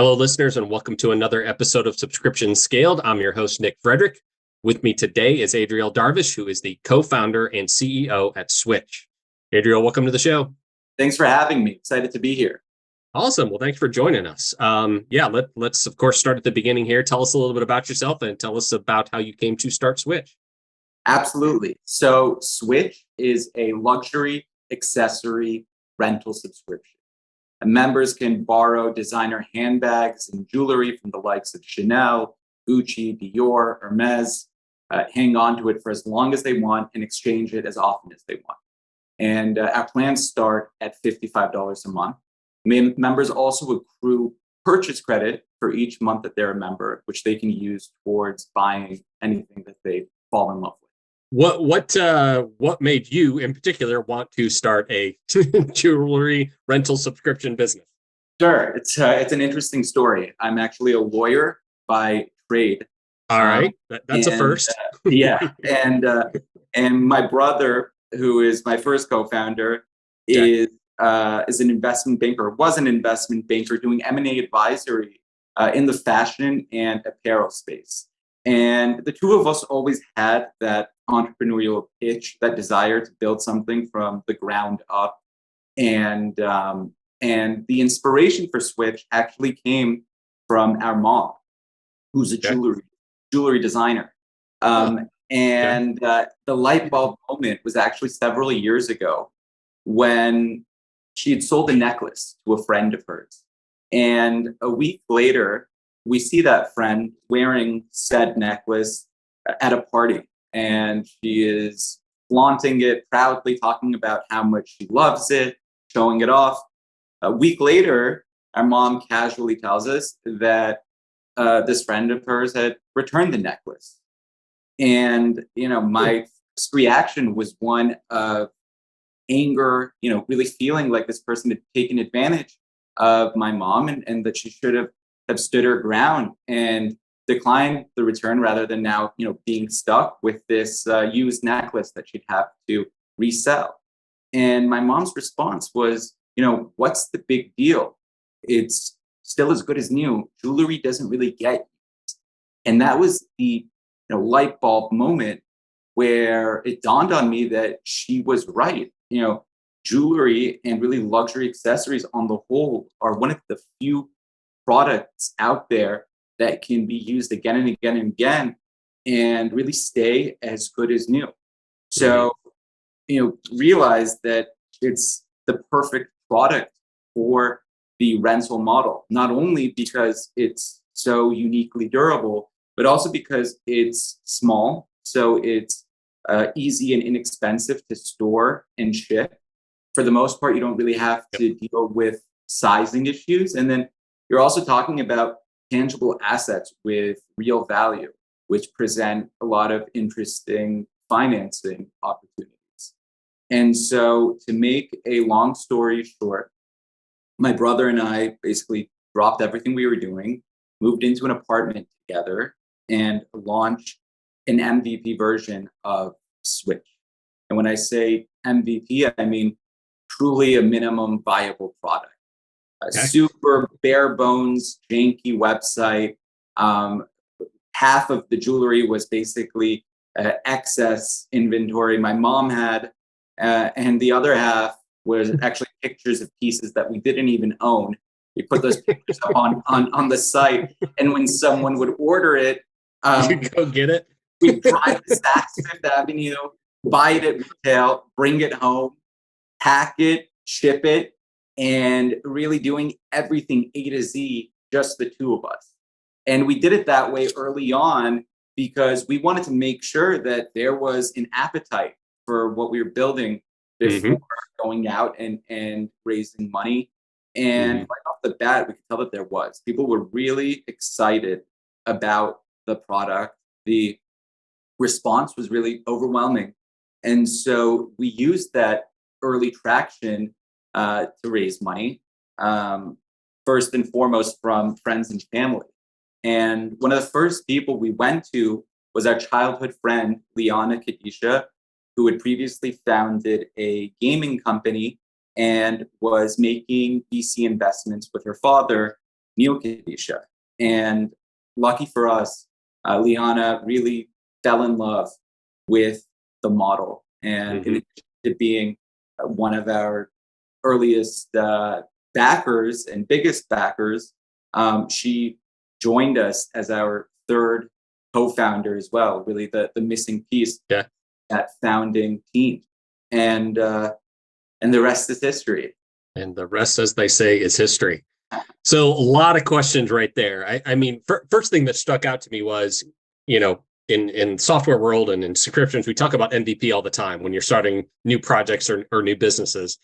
Hello, listeners, and welcome to another episode of Subscription Scaled. I'm your host, Nick Frederick. With me today is Adriel Darvish, who is the co-founder and CEO at Switch. Adriel, welcome to the show. Thanks for having me. Excited to be here. Awesome. Well, thanks for joining us. Let's of course start at the beginning here. Tell us a little bit about yourself and tell us about how you came to start Switch. Absolutely. So Switch is a luxury accessory rental subscription. And members can borrow designer handbags and jewelry from the likes of Chanel, Gucci, Dior, Hermes, hang on to it for as long as they want and exchange it as often as they want. And our plans start at $55 a month. Members also accrue purchase credit for each month that they're a member, which they can use towards buying anything that they fall in love with. What made you in particular want to start a jewelry rental subscription business? Sure, it's an interesting story. I'm actually a lawyer by trade. All right, that's a first. Yeah, and my brother, who is my first co-founder, is an investment banker. Was an investment banker doing M&A advisory in the fashion and apparel space. And the two of us always had that entrepreneurial itch, that desire to build something from the ground up. And the inspiration for Switch actually came from our mom, who's a jewelry designer. The light bulb moment was actually several years ago when she had sold a necklace to a friend of hers. And a week later, we see that friend wearing said necklace at a party, and she is flaunting it proudly, talking about how much she loves it, showing it off. A week later, our mom casually tells us that this friend of hers had returned the necklace. And, my first reaction was one of anger, really feeling like this person had taken advantage of my mom and that she should have stood her ground and declined the return rather than now, being stuck with this used necklace that she'd have to resell. And my mom's response was, what's the big deal? It's still as good as new. Jewelry doesn't really get used. And that was the light bulb moment where it dawned on me that she was right. Jewelry and really luxury accessories on the whole are one of the few products out there that can be used again and again and again and really stay as good as new. So, realize that it's the perfect product for the rental model, not only because it's so uniquely durable, but also because it's small. So it's easy and inexpensive to store and ship. For the most part, you don't really have to deal with sizing issues. And then you're also talking about tangible assets with real value, which present a lot of interesting financing opportunities. And so, to make a long story short, my brother and I basically dropped everything we were doing, moved into an apartment together, and launched an MVP version of Switch. And when I say MVP, I mean truly a minimum viable product. A super bare bones, janky website. Half of the jewelry was basically excess inventory my mom had, and the other half was actually pictures of pieces that we didn't even own. We put those pictures up on the site, and when someone would order it, you go get it. We'd drive to Saks Fifth Avenue, buy it at retail, bring it home, pack it, ship it, and really doing everything A to Z, just the two of us. And we did it that way early on because we wanted to make sure that there was an appetite for what we were building before going out and raising money. And right off the bat, we could tell that there was. People were really excited about the product. The response was really overwhelming. And so we used that early traction to raise money, first and foremost from friends and family. And one of the first people we went to was our childhood friend, Liana Kadisha, who had previously founded a gaming company and was making VC investments with her father Neil Kadisha. And lucky for us, Liana really fell in love with the model. And in addition to being one of our earliest backers and biggest backers, she joined us as our third co-founder as well, really the missing piece, Yeah. that founding team. And the rest is history. And the rest, as they say, is history. So a lot of questions right there. I mean, first thing that stuck out to me was, in software world and in subscriptions, we talk about MVP all the time when you're starting new projects or new businesses.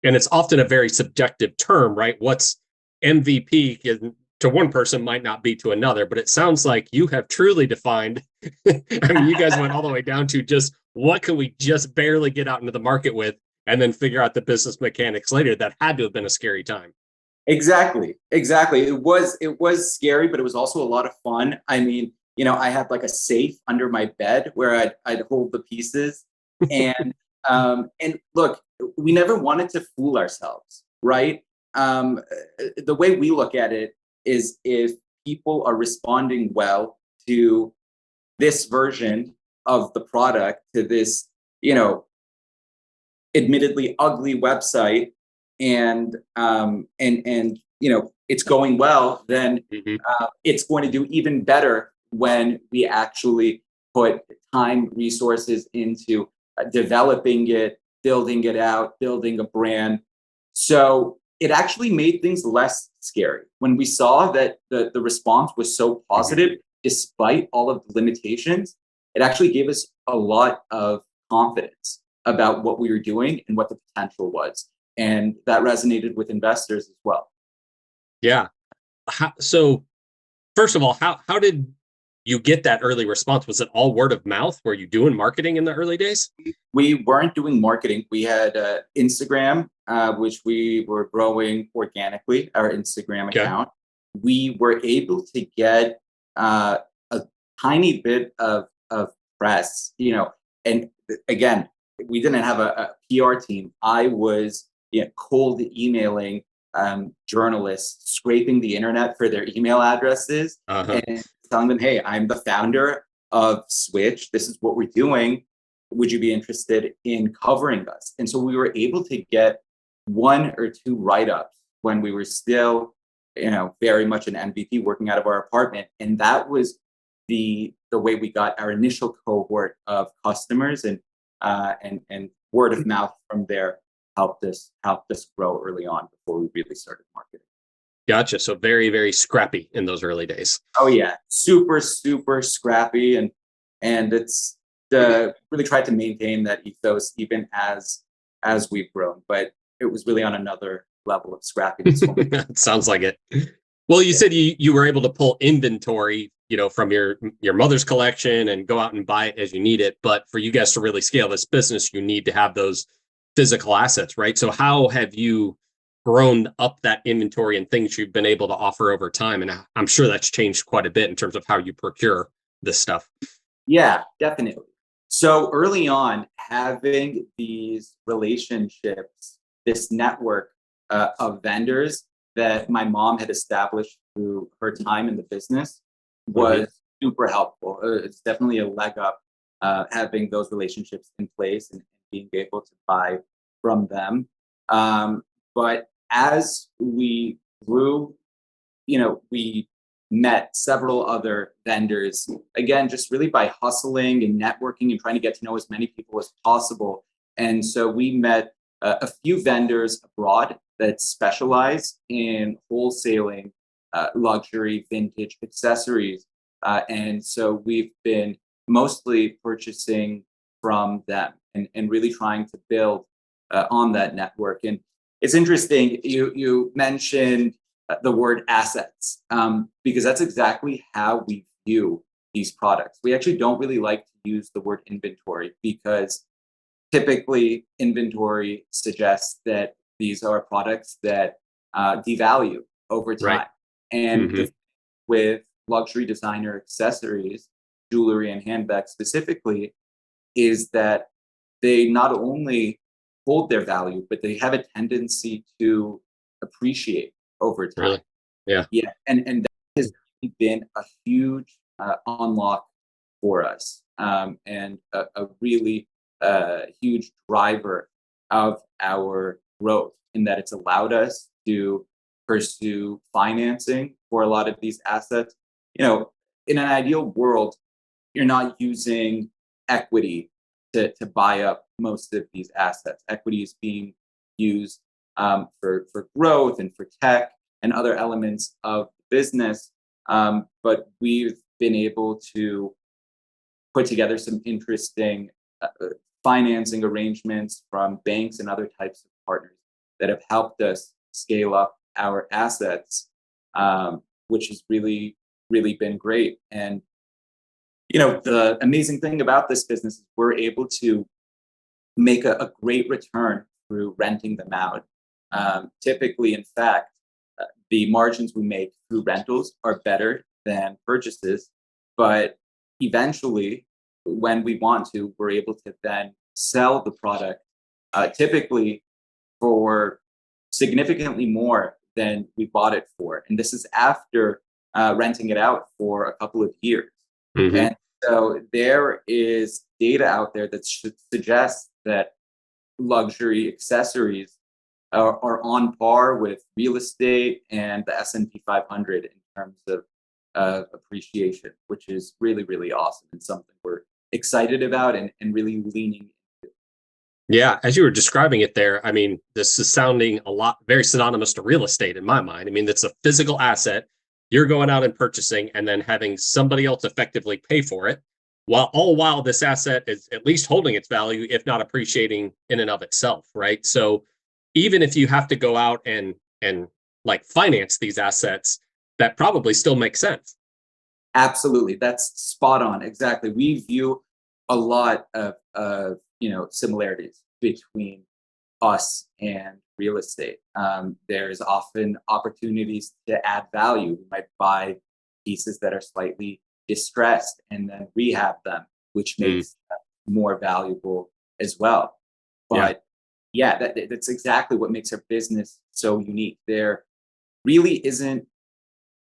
And it's often a very subjective term, right? What's MVP to one person might not be to another, but it sounds like you have truly defined. I mean, you guys went all the way down to just what can we just barely get out into the market with, and then figure out the business mechanics later. That had to have been a scary time. Exactly. It was scary, but it was also a lot of fun. I mean, I had like a safe under my bed where I'd hold the pieces, and look, we never wanted to fool ourselves, right? The way we look at it is, if people are responding well to this version of the product, to this, admittedly ugly website, and it's going well, then it's going to do even better when we actually put time, resources into developing it, building it out, building a brand. So it actually made things less scary when we saw that the response was so positive, despite all of the limitations. It actually gave us a lot of confidence about what we were doing and what the potential was. And that resonated with investors as well. Yeah. So first of all, how did you get that early response? Was it all word of mouth? Were you doing marketing in the early days? We weren't doing marketing. We had Instagram, which we were growing organically, our Instagram account. We were able to get a tiny bit of press, and again, we didn't have a PR team. I was cold emailing journalists, scraping the internet for their email addresses, and telling them, hey, I'm the founder of Switch. This is what we're doing. Would you be interested in covering us? And so we were able to get 1 or 2 write-ups when we were still, very much an MVP, working out of our apartment. And that was the way we got our initial cohort of customers, and word of mouth from there helped us grow early on before we really started marketing. Gotcha. So very, very scrappy in those early days. Oh yeah, super, super scrappy, and it's really tried to maintain that ethos even as we've grown, but it was really on another level of scrappiness. It sounds like it. Well, you said you were able to pull inventory, from your mother's collection and go out and buy it as you need it. But for you guys to really scale this business, you need to have those physical assets, right? So how have you grown up that inventory and things you've been able to offer over time? And I'm sure that's changed quite a bit in terms of how you procure this stuff. Yeah, definitely. So early on, having these relationships, this network of vendors that my mom had established through her time in the business was super helpful. It's definitely a leg up, having those relationships in place and being able to buy from them. But as we grew, we met several other vendors, again, just really by hustling and networking and trying to get to know as many people as possible. And so we met a few vendors abroad that specialize in wholesaling luxury vintage accessories. And so we've been mostly purchasing from them and really trying to build on that network. And it's interesting, you mentioned the word assets, because that's exactly how we view these products. We actually don't really like to use the word inventory, because typically inventory suggests that these are products that devalue over time. Right. And with luxury designer accessories, jewelry and handbags specifically, is that they not only hold their value, but they have a tendency to appreciate over time. Really? Yeah. Yeah, and that has been a huge unlock for us, and a really huge driver of our growth, in that it's allowed us to pursue financing for a lot of these assets. You know, in an ideal world, you're not using equity to buy up most of these assets. Equity is being used for growth and for tech and other elements of the business. But we've been able to put together some interesting financing arrangements from banks and other types of partners that have helped us scale up our assets, which has really been great. And the amazing thing about this business is we're able to make a great return through renting them out. Typically, in fact, the margins we make through rentals are better than purchases, but eventually, when we want to, we're able to then sell the product, typically for significantly more than we bought it for. And this is after renting it out for a couple of years. Hmm. And so there is data out there that should suggest that luxury accessories are on par with real estate and the S&P 500 in terms of appreciation, which is really awesome and something we're excited about and really leaning into. Yeah, as you were describing it there, I mean, this is sounding a lot very synonymous to real estate in my mind. I mean, it's a physical asset you're going out and purchasing and then having somebody else effectively pay for it, while this asset is at least holding its value, if not appreciating in and of itself, right? So even if you have to go out and like finance these assets, that probably still makes sense. Absolutely, that's spot on. Exactly, we view a lot of similarities between us and real estate. There's often opportunities to add value. We might buy pieces that are slightly distressed and then rehab them, which Mm, makes them more valuable as well. yeah. But yeah, that's exactly what makes our business so unique. There really isn't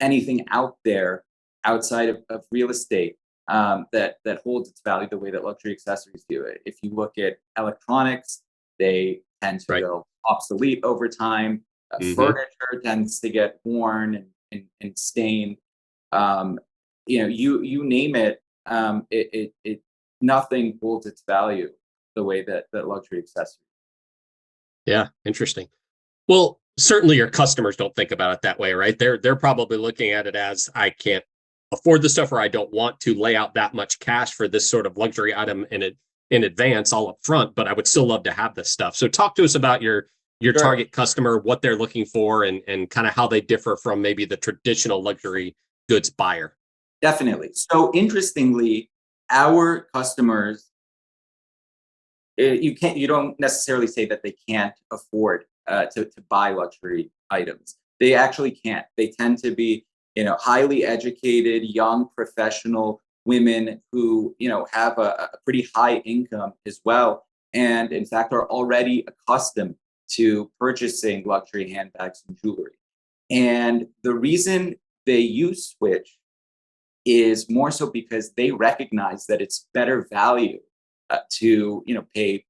anything out there outside of real estate that holds its value the way that luxury accessories do it. If you look at electronics, they tend to Right. go obsolete over time. Hmm. Furniture tends to get worn and stained. Um, you name it, it nothing holds its value the way that luxury accessories. Yeah, interesting. Well, certainly your customers don't think about it that way, right? They're probably looking at it as I can't afford the stuff or I don't want to lay out that much cash for this sort of luxury item in advance all up front, but I would still love to have this stuff. So talk to us about your Sure. target customer, what they're looking for and kind of how they differ from maybe the traditional luxury goods buyer. Definitely. So interestingly, our customers, you don't necessarily say that they can't afford to buy luxury items. They actually can't. They tend to be highly educated young professional women who have a pretty high income as well, and in fact are already accustomed to purchasing luxury handbags and jewelry. And the reason they use Switch is more so because they recognize that it's better value to pay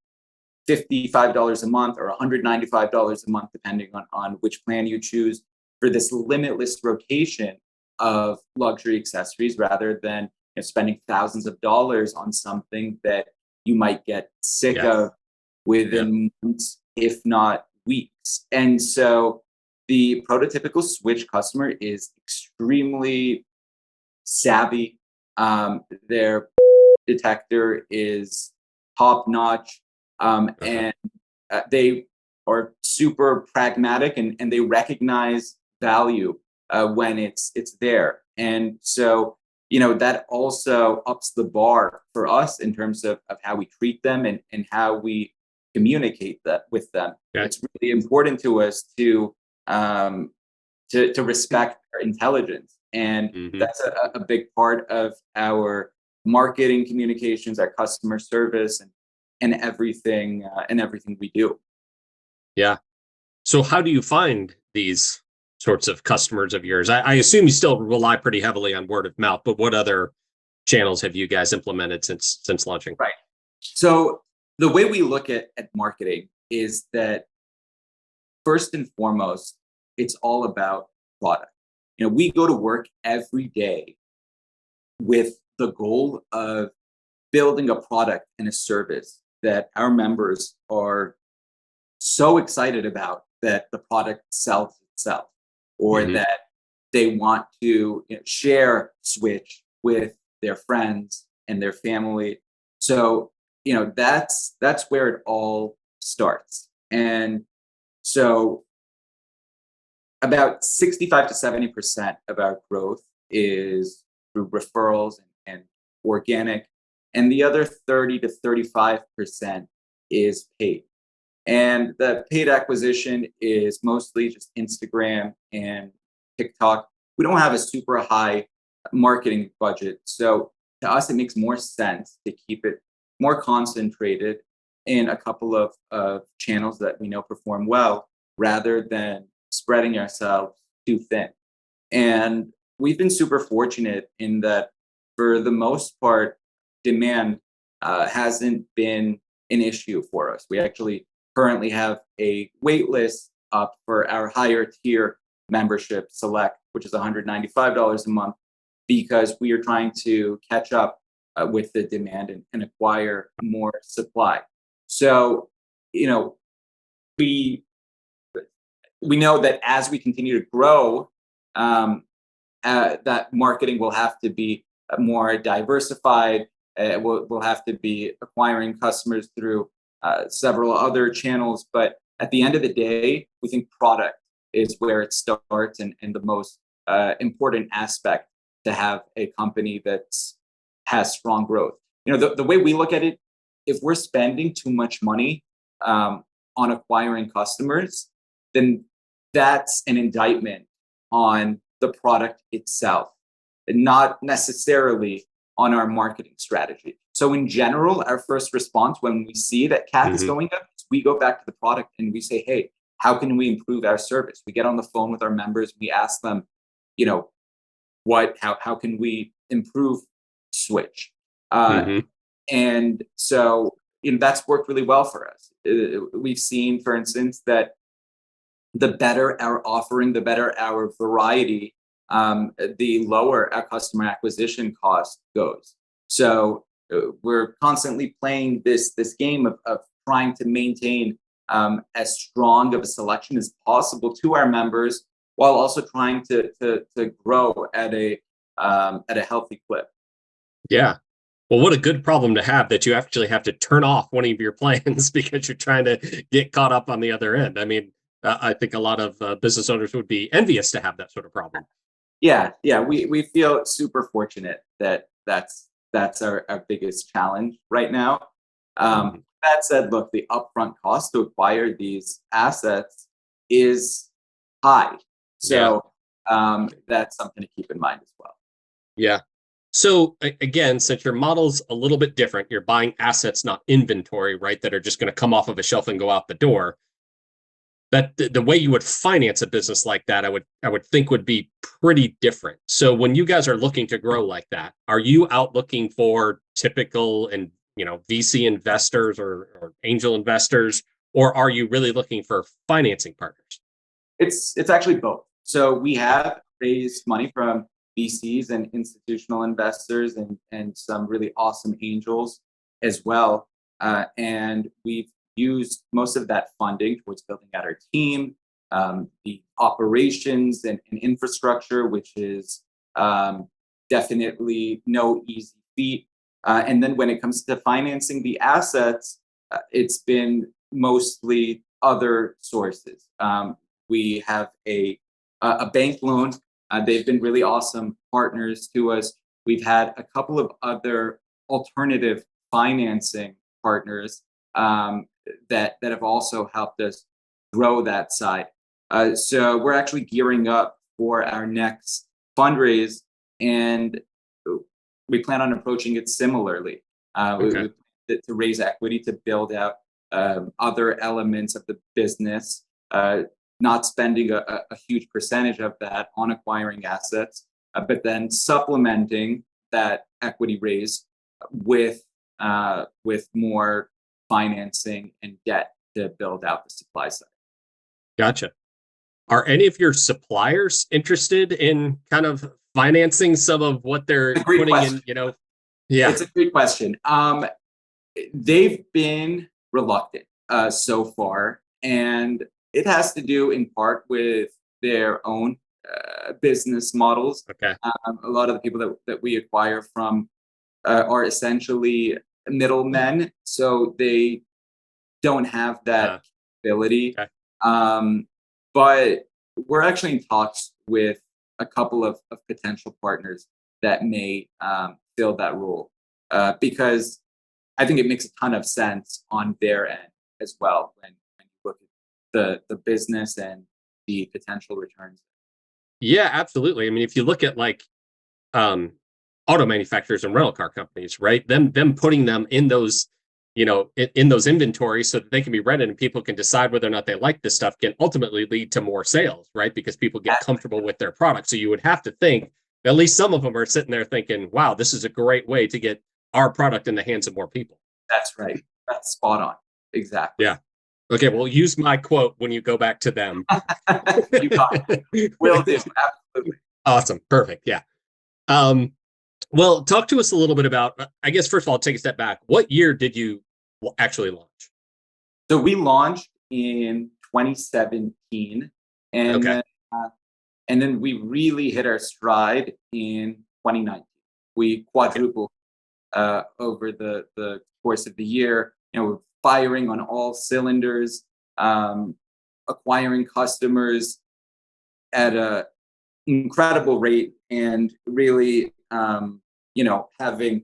$55 a month or $195 a month, depending on which plan you choose, for this limitless rotation of luxury accessories, rather than spending thousands of dollars on something that you might get sick Yeah. of Yeah. within months, if not weeks. And so the prototypical Switch customer is extremely savvy. Their detector is top notch, Uh-huh. and they are super pragmatic, and they recognize value when it's there. And so that also ups the bar for us in terms of how we treat them and how we communicate that with them. Okay. It's really important to us um, to respect their intelligence. And Hmm. that's a big part of our marketing communications, our customer service, and everything we do. Yeah. So how do you find these sorts of customers of yours? I assume you still rely pretty heavily on word of mouth, but what other channels have you guys implemented since launching? Right. So the way we look at marketing is that first and foremost, it's all about product. We go to work every day with the goal of building a product and a service that our members are so excited about that the product sells itself, or Mm-hmm. that they want to share Switch with their friends and their family. So that's where it all starts. And so about 65 to 70% of our growth is through referrals and organic, and the other 30 to 35% is paid. And the paid acquisition is mostly just Instagram and TikTok. We don't have a super high marketing budget. So to us, it makes more sense to keep it more concentrated in a couple of channels that we know perform well, rather than spreading ourselves too thin. And we've been super fortunate in that, for the most part, demand hasn't been an issue for us. We actually currently have a wait list up for our higher tier membership Select, which is $195 a month, because we are trying to catch up with the demand and acquire more supply. So, we know that as we continue to grow, that marketing will have to be more diversified. We'll have to be acquiring customers through several other channels. But at the end of the day, we think product is where it starts, and the most important aspect to have a company that has strong growth. The way we look at it, if we're spending too much money on acquiring customers, then that's an indictment on the product itself, and not necessarily on our marketing strategy. So in general, our first response when we see that CAC is going up, we go back to the product and we say, hey, how can we improve our service? We get on the phone with our members. We ask them, how can we improve Switch? And so that's worked really well for us. We've seen, for instance, that the better our offering, the better our variety, the lower our customer acquisition cost goes. So we're constantly playing this game of trying to maintain as strong of a selection as possible to our members, while also trying to grow at a healthy clip. Yeah. Well, what a good problem to have, that you actually have to turn off one of your plans because you're trying to get caught up on the other end. I mean, I think a lot of business owners would be envious to have that sort of problem. Yeah. We feel super fortunate that that's our biggest challenge right now. That said, look, the upfront cost to acquire these assets is high. So that's something to keep in mind as well. Yeah. So again, since your model's a little bit different, you're buying assets, not inventory, right, that are just going to come off of a shelf and go out the door. That the way you would finance a business like that, I would think would be pretty different. So when you guys are looking to grow like that, are you out looking for typical and VC investors or angel investors, or are you really looking for financing partners? It's actually both. So we have raised money from VCs and institutional investors and some really awesome angels as well. And we've used most of that funding towards building out our team, the operations and infrastructure, which is definitely no easy feat. And then when it comes to financing the assets, it's been mostly other sources. We have a bank loan. They've been really awesome partners to us. We've had a couple of other alternative financing partners that have also helped us grow that side. So we're actually gearing up for our next fundraise, and we plan on approaching it similarly. We to raise equity to build out other elements of the business, not spending a huge percentage of that on acquiring assets, but then supplementing that equity raise with more financing and debt to build out the supply side. Gotcha. Are any of your suppliers interested in kind of financing some of what they're A great putting question. in, Yeah. It's a great question. They've been reluctant so far, and it has to do in part with their own business models. Okay. A lot of the people that we acquire from are essentially middlemen, so they don't have that ability. Okay. But we're actually in talks with a couple of potential partners that may fill that role because I think it makes a ton of sense on their end as well when you look at the business and the potential returns. Yeah, absolutely. I mean, if you look at like um auto manufacturers and rental car companies, right? Them putting them in those, in those inventories so that they can be rented and people can decide whether or not they like this stuff can ultimately lead to more sales, right? Because people get comfortable with their product. So you would have to think at least some of them are sitting there thinking, wow, this is a great way to get our product in the hands of more people. That's right. That's spot on. Exactly. Yeah. Okay, well, use my quote when you go back to them. You got it. Will do. Absolutely. Awesome. Perfect. Yeah. Well, talk to us a little bit about, I guess, first of all, take a step back. What year did you actually launch? So we launched in 2017, and Okay. then, and then we really hit our stride in 2019. We quadrupled over the course of the year. We're firing on all cylinders, acquiring customers at a incredible rate, and really, having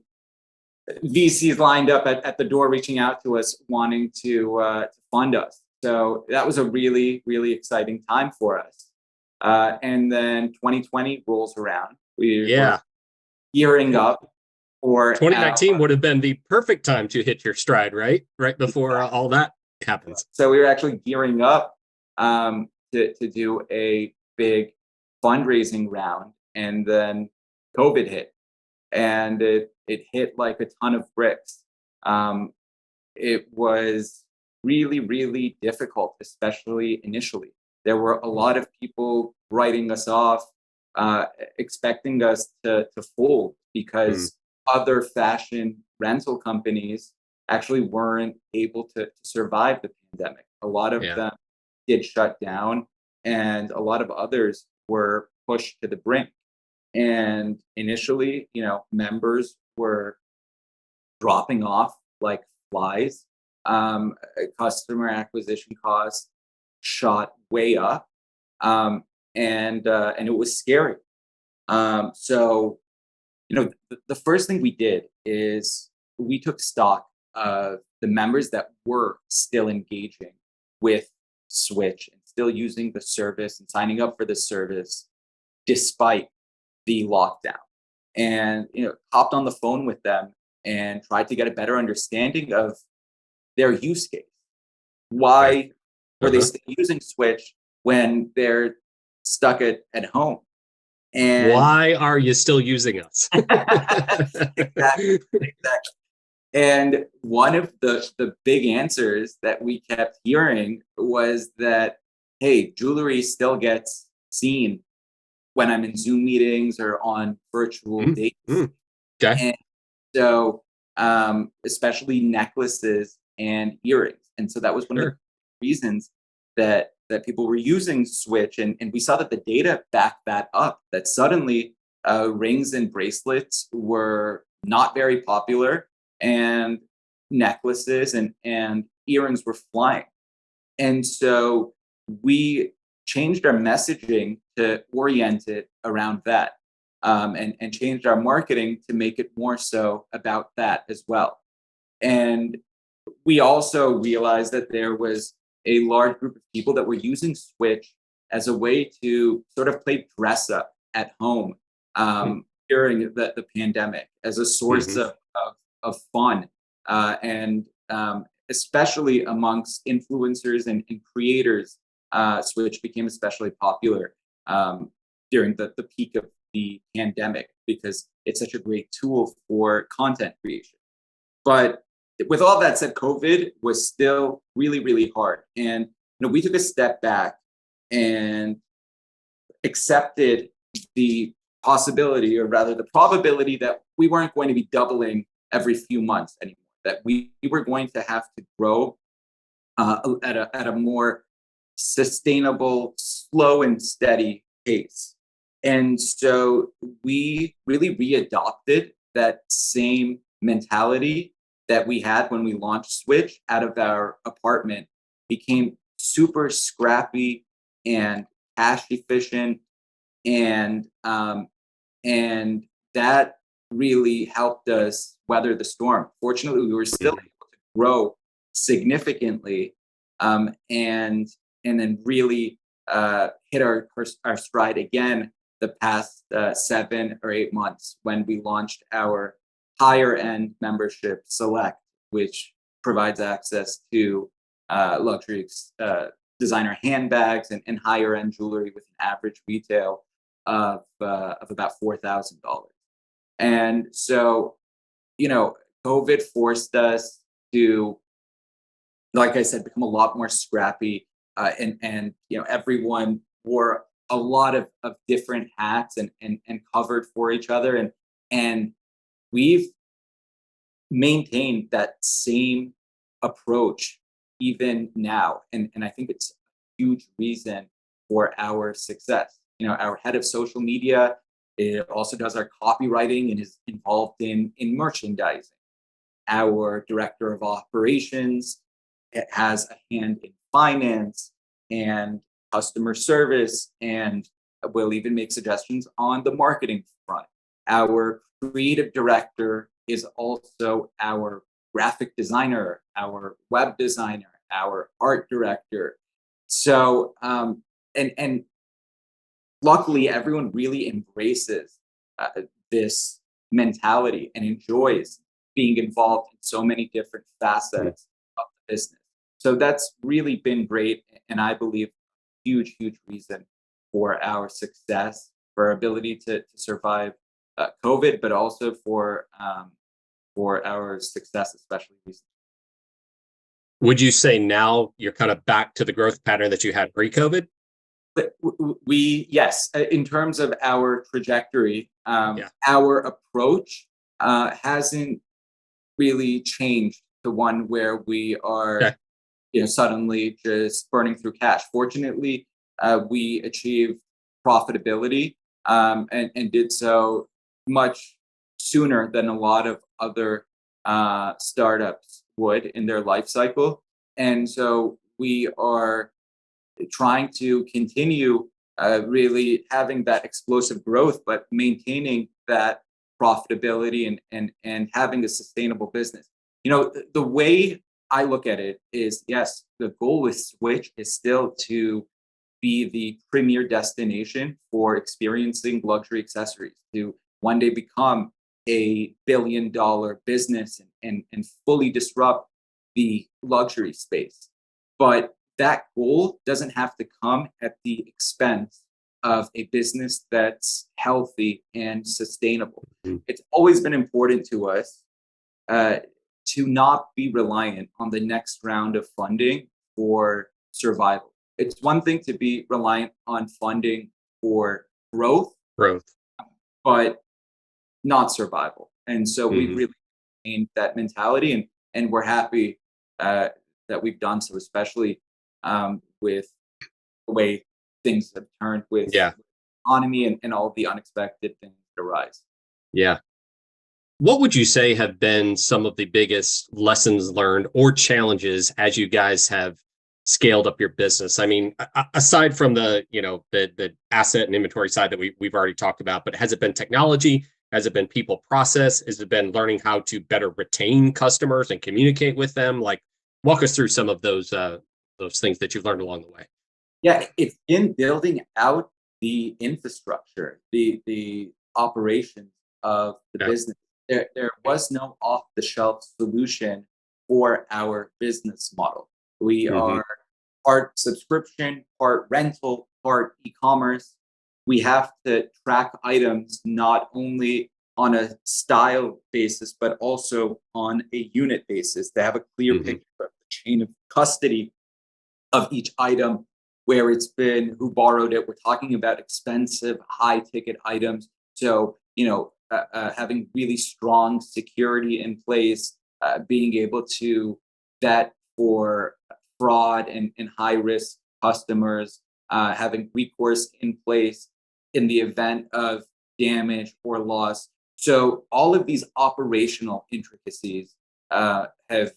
VCs lined up at the door, reaching out to us, wanting to fund us. So that was a really, really exciting time for us. And then 2020 rolls around. We're gearing up for 2019 would have been the perfect time to hit your stride, right? Right before all that happens. So we were actually gearing up to do a big fundraising round, and then COVID hit, and it hit like a ton of bricks. It was really, really difficult, especially initially. There were a lot of people writing us off, expecting us to fold because other fashion rental companies actually weren't able to survive the pandemic. A lot of them did shut down, and a lot of others were pushed to the brink. And initially, members were dropping off like flies. Customer acquisition costs shot way up, and it was scary. So, the first thing we did is we took stock of the members that were still engaging with Switch and still using the service and signing up for the service despite the lockdown, and hopped on the phone with them and tried to get a better understanding of their use case. Why were they still using Switch when they're stuck at home? And why are you still using us? exactly. And one of the big answers that we kept hearing was that, hey, jewelry still gets seen when I'm in Zoom meetings or on virtual dates. Okay. And so, especially necklaces and earrings. And so that was one of the reasons that people were using Switch. And we saw that the data backed that up, that suddenly rings and bracelets were not very popular, and necklaces and earrings were flying. And so we changed our messaging to orient it around that, and changed our marketing to make it more so about that as well. And we also realized that there was a large group of people that were using Switch as a way to sort of play dress up at home during the pandemic, as a source of fun, and especially amongst influencers and creators Switch became especially popular during the peak of the pandemic because it's such a great tool for content creation. But with all that said, COVID was still really, really hard. And we took a step back and accepted the possibility, or rather the probability, that we weren't going to be doubling every few months anymore, that we were going to have to grow at a more sustainable, slow and steady pace. And so we really readopted that same mentality that we had when we launched Switch out of our apartment, became super scrappy and cash efficient, and that really helped us weather the storm. Fortunately, we were still able to grow significantly, and then really hit our stride again the past 7 or 8 months when we launched our higher end membership Select, which provides access to luxury designer handbags and higher end jewelry with an average retail of about $4,000. And so, COVID forced us to, like I said, become a lot more scrappy, and everyone wore a lot of different hats and covered for each other, and we've maintained that same approach even now, and I think it's a huge reason for our success. Our head of social media, it also does our copywriting and is involved in merchandising. Our director of operations has a hand in finance and customer service, and will even make suggestions on the marketing front. Our creative director is also our graphic designer, our web designer, our art director. So, and luckily, everyone really embraces this mentality and enjoys being involved in so many different facets of the business. So that's really been great, and I believe huge, huge reason for our success, for our ability to survive COVID, but also for our success, especially recently. Would you say now you're kind of back to the growth pattern that you had pre-COVID? But yes, in terms of our trajectory, Yeah. our approach hasn't really changed to one where we are, Okay. suddenly just burning through cash. Fortunately, we achieved profitability, and did so much sooner than a lot of other startups would in their life cycle. And so we are trying to continue really having that explosive growth, but maintaining that profitability and having a sustainable business. The way I look at it is, yes, the goal with Switch is still to be the premier destination for experiencing luxury accessories, to one day become a billion-dollar business and fully disrupt the luxury space. But that goal doesn't have to come at the expense of a business that's healthy and sustainable. Mhm. It's always been important to us to not be reliant on the next round of funding for survival. It's one thing to be reliant on funding for growth, Growth. but not survival. And so we've Mhm. really maintained that mentality, and we're happy that we've done so, especially with the way things have turned with Yeah. economy and all the unexpected things that arise. Yeah. What would you say have been some of the biggest lessons learned or challenges as you guys have scaled up your business? I mean, aside from the asset and inventory side that we've already talked about, but has it been technology? Has it been people process? Has it been learning how to better retain customers and communicate with them? Like, walk us through some of those things that you've learned along the way. Yeah, it's in building out the infrastructure, the operations of the Yeah. business. There was no off-the-shelf solution for our business model. We Mhm. are part subscription, part rental, part e-commerce. We have to track items not only on a style basis, but also on a unit basis to have a clear Hmm. picture of the chain of custody of each item, where it's been, who borrowed it. We're talking about expensive, high ticket items. So, having really strong security in place, being able to vet for fraud and high risk customers, having recourse in place in the event of damage or loss. So, all of these operational intricacies have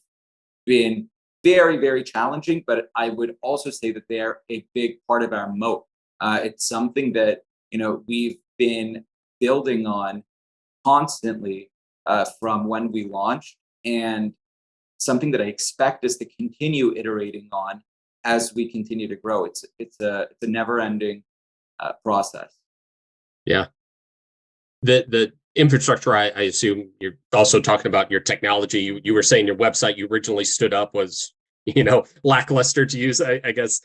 been very, very challenging, but I would also say that they're a big part of our moat. It's something that we've been building on constantly from when we launched, and something that I expect us to continue iterating on as we continue to grow. It's a never ending process. Yeah. The infrastructure, I assume you're also talking about your technology. You were saying your website you originally stood up was, lackluster, to use, I guess,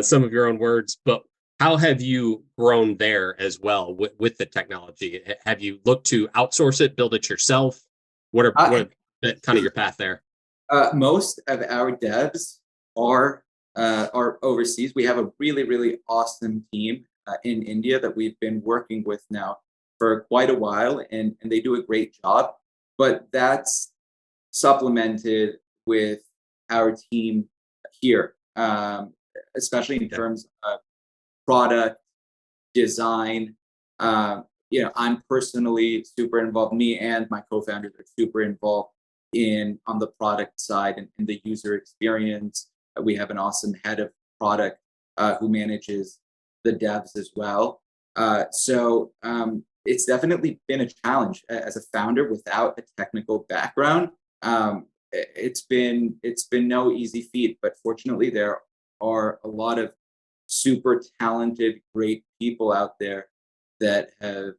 some of your own words. But how have you grown there as well with the technology? Have you looked to outsource it, build it yourself? What are kind of your path there? Most of our devs are are overseas. We have a really, really awesome team in India that we've been working with now for quite a while, and they do a great job. But that's supplemented with our team here, especially in Yeah. terms of product design. I'm personally super involved. Me and my co-founders are super involved in on the product side and the user experience. We have an awesome head of product who manages the devs as well. It's definitely been a challenge as a founder without a technical background. It's been no easy feat, but fortunately there are a lot of super talented, great people out there that have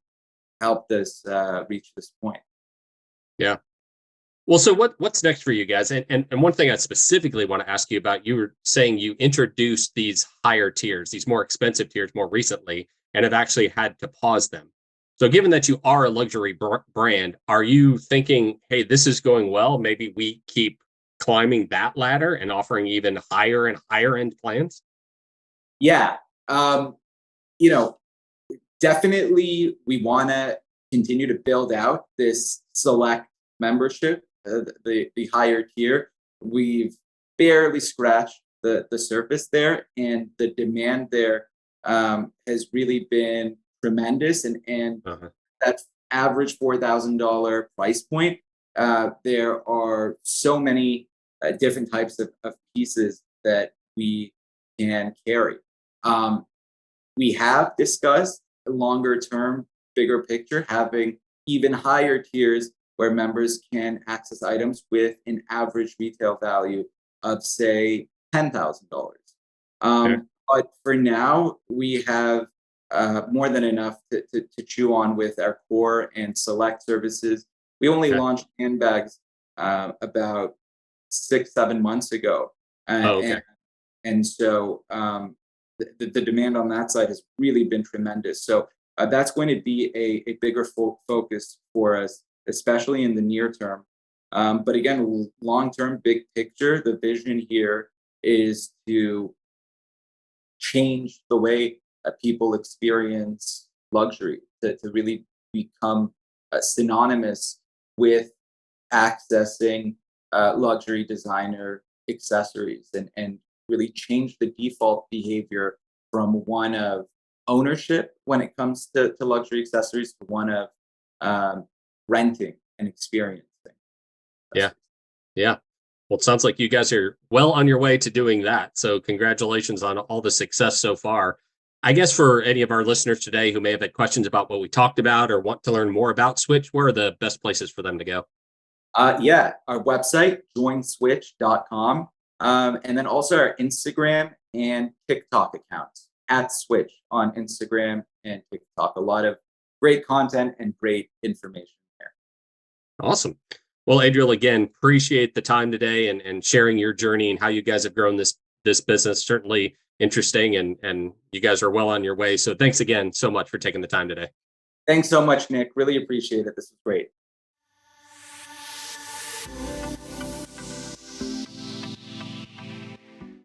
helped us reach this point. Yeah. Well, so what's next for you guys? And one thing I specifically want to ask you about, you were saying you introduced these higher tiers, these more expensive tiers more recently, and have actually had to pause them. So given that you are a luxury brand, are you thinking, hey, this is going well, maybe we keep climbing that ladder and offering even higher and higher end plans? Yeah, you know, definitely we want to continue to build out this select membership, the higher tier. We've barely scratched the surface there, and the demand there has really been tremendous. And Uh-huh. that average $4,000 price point, there are so many different types of pieces that we can carry. Um, we have discussed a longer term, bigger picture, having even higher tiers where members can access items with an average retail value of, say, $10,000. Okay. But for now, we have more than enough to chew on with our core and select services. We only Okay. launched handbags about 6, 7 months ago. Oh, And okay. the demand on that side has really been tremendous. So that's going to be a bigger focus for us, especially in the near term. But again, long term, big picture, the vision here is to change the way people experience luxury, to really become synonymous with accessing luxury designer accessories, and really change the default behavior from one of ownership when it comes to luxury accessories to one of renting and experiencing Yeah. accessories. Yeah. Well, it sounds like you guys are well on your way to doing that. So, congratulations on all the success so far. I guess for any of our listeners today who may have had questions about what we talked about or want to learn more about Switch, where are the best places for them to go? Yeah, our website, joinswitch.com. And then also our Instagram and TikTok accounts at Switch on Instagram and TikTok. A lot of great content and great information there. Awesome. Well, Adriel, again, appreciate the time today and sharing your journey and how you guys have grown this this business. Certainly interesting, and you guys are well on your way. So thanks again so much for taking the time today. Thanks so much, Nick. Really appreciate it. This is great.